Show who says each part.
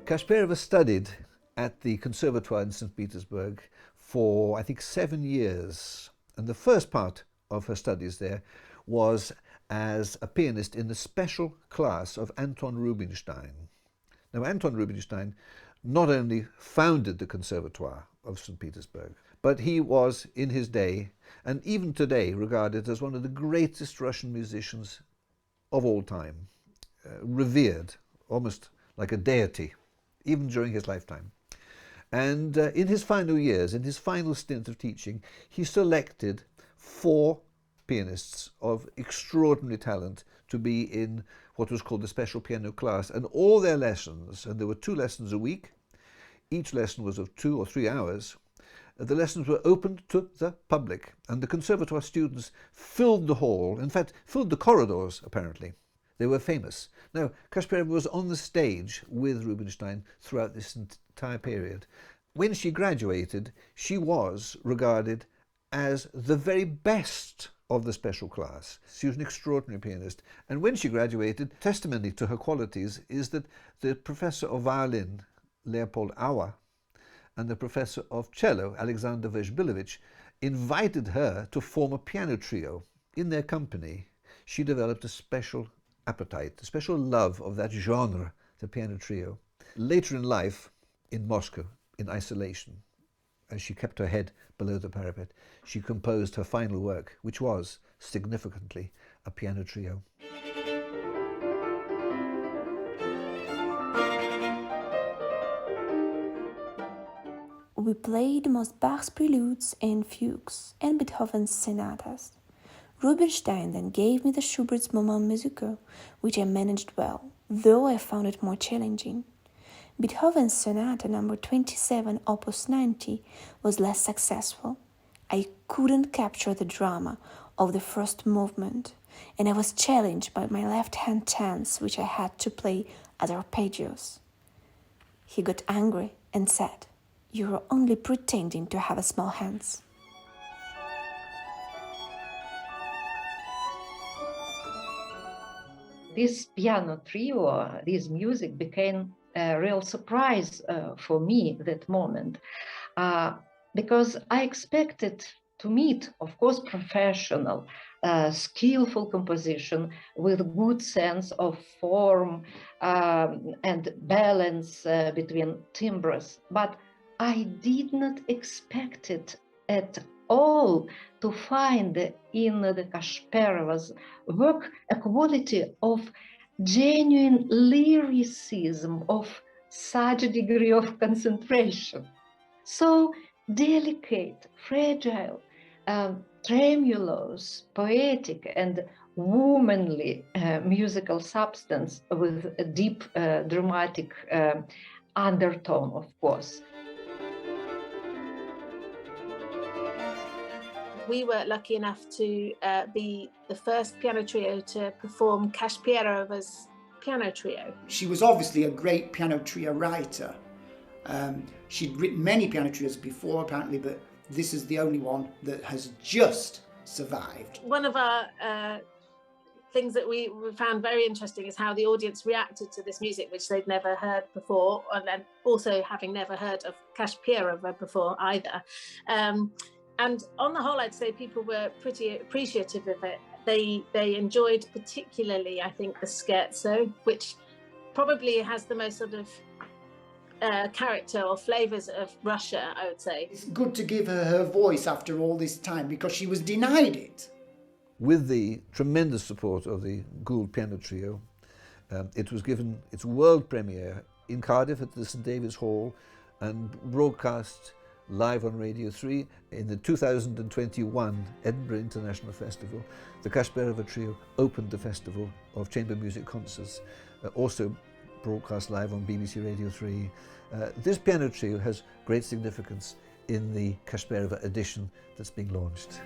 Speaker 1: Kashperova studied at the Conservatoire in St. Petersburg for, I think, 7 years. And the first part of her studies there was as a pianist in the special class of Anton Rubinstein. Now, Anton Rubinstein not only founded the Conservatoire of St. Petersburg, but he was, in his day, and even today, regarded as one of the greatest Russian musicians of all time, revered, almost like a deity, even during his lifetime. And in his final years, in his final stint of teaching, he selected 4 pianists of extraordinary talent to be in what was called the special piano class, and all their lessons, and there were 2 lessons a week, each lesson was of 2 or 3 hours, the lessons were opened to the public, and the Conservatoire students filled the hall, in fact, filled the corridors, apparently. They were famous. Now, Kashperova was on the stage with Rubinstein throughout this entire period. When she graduated, she was regarded as the very best of the special class. She was an extraordinary pianist. And when she graduated, testimony to her qualities is that the professor of violin, Leopold Auer, and the professor of cello, Alexander Vezhbilovich, invited her to form a piano trio. In their company, she developed a special appetite, a special love of that genre, the piano trio. Later in life, in Moscow, in isolation, as she kept her head below the parapet, she composed her final work, which was, significantly, a piano trio.
Speaker 2: We played most Bach's preludes and fugues and Beethoven's sonatas. Rubinstein then gave me the Schubert's Moment musical, which I managed well, though I found it more challenging. Beethoven's Sonata No. 27, Opus 90, was less successful. I couldn't capture the drama of the first movement, and I was challenged by my left-hand tense, which I had to play as arpeggios. He got angry and said, "You're only pretending to have small hands."
Speaker 3: This piano trio, this music became a real surprise for me that moment, because I expected to meet, of course, professional, skillful composition with good sense of form and balance between timbres, but I did not expect it at all to find in the Kashperova's work a quality of genuine lyricism, of such a degree of concentration. So delicate, fragile, tremulous, poetic, and womanly musical substance with a deep dramatic undertone, of course.
Speaker 4: We were lucky enough to be the first piano trio to perform Kashperova's piano trio.
Speaker 5: She was obviously a great piano trio writer. She'd written many piano trios before, apparently, but this is the only one that has just survived.
Speaker 4: One of our things that we found very interesting is how the audience reacted to this music, which they'd never heard before, and then also having never heard of Kashperova before either. And on the whole, I'd say people were pretty appreciative of it. They enjoyed particularly, I think, the scherzo, which probably has the most sort of character or flavors of Russia, I would say.
Speaker 5: It's good to give her her voice after all this time, because she was denied it.
Speaker 1: With the tremendous support of the Gould Piano Trio, it was given its world premiere in Cardiff at the St David's Hall and broadcast live on Radio 3 in the 2021 Edinburgh International Festival. The Kashperova Trio opened the Festival of Chamber Music Concerts, also broadcast live on BBC Radio 3. This piano trio has great significance in the Kashperova edition that's being launched.